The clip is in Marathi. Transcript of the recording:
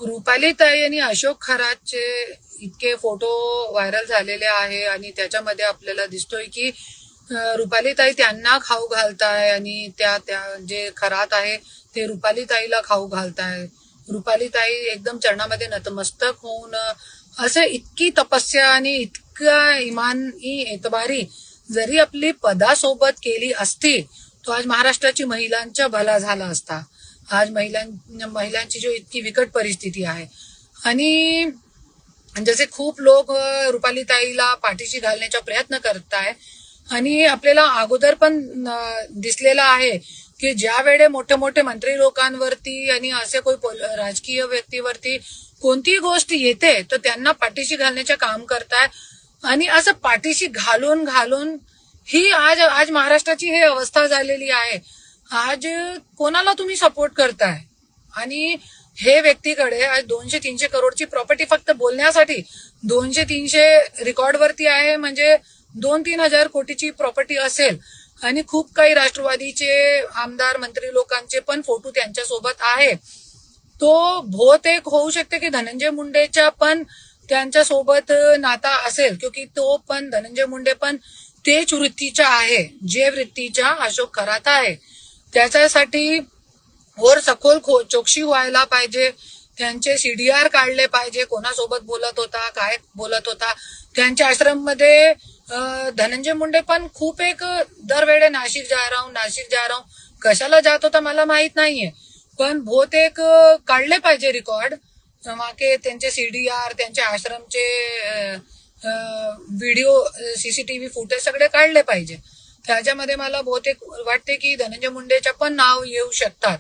रुपालीताई आणि अशोक खरातचे इतके फोटो व्हायरल झालेले आहे आणि त्याच्यामध्ये आपल्याला दिसतोय की रुपालीताई त्यांना खाऊ घालताय आणि त्या त्या जे खरात आहे ते रुपालीताईला खाऊ घालताय. रुपालीताई एकदम चरणामध्ये नतमस्तक होऊन असं इतकी तपस्या आणि इतका इमानी एतबारी जरी आपली पदासोबत केली असती तो आज महाराष्ट्राची महिलांचा भला झाला असता. आज महिलांची जो इतकी विकट परिस्थिती आहे आणि जसे खूप लोक रुपालीताईला पाठीशी घालण्याचा प्रयत्न करताय आणि आपल्याला अगोदर पण दिसलेला आहे की ज्या वेळे मोठे मोठे मंत्री लोकांवरती आणि असे कोई राजकीय व्यक्तीवरती कोणतीही गोष्ट येते तर त्यांना पाठीशी घालण्याचे काम करताय आणि असं पाठीशी घालून घालून ही आज महाराष्ट्राची ही अवस्था झालेली आहे. आज कोणाला तुम्ही सपोर्ट करताय आणि हे व्यक्तीकडे आज 200-300 करोडची प्रॉपर्टी फक्त बोलण्यासाठी 200-300 रेकॉर्डवरती आहे म्हणजे 2-3 हजार कोटीची प्रॉपर्टी असेल आणि खूप काही राष्ट्रवादीचे आमदार मंत्री लोकांचे पण फोटो त्यांच्यासोबत आहे. तो बहुतेक होऊ शकते की धनंजय मुंडेच्या पण त्यांच्यासोबत नाता असेल क्योंकि तो पण धनंजय मुंडे पण तेच वृत्तीचा आहे जे वृत्तीचा अशोक खरात आहे. त्याच्यासाठी वर सखोल चौकशी व्हायला पाहिजे. त्यांचे सीडीआर काढले पाहिजे. कोणासोबत बोलत होता काय बोलत होता. त्यांच्या आश्रम मध्ये धनंजय मुंडे पण खूप एक दरवेळे नाशिक जा रहा हूं कशाला जात होता मला माहित नाहीये पण बहुतेक काढले पाहिजे रेकॉर्ड मागे त्यांचे सीडीआर त्यांच्या आश्रमचे व्हिडिओ सीसीटीव्ही फुटेज सगळे काढले पाहिजे. त्याच्यामध्ये मला बहुतेक वाटते की धनंजय मुंडेच्या पण नाव येऊ शकतात.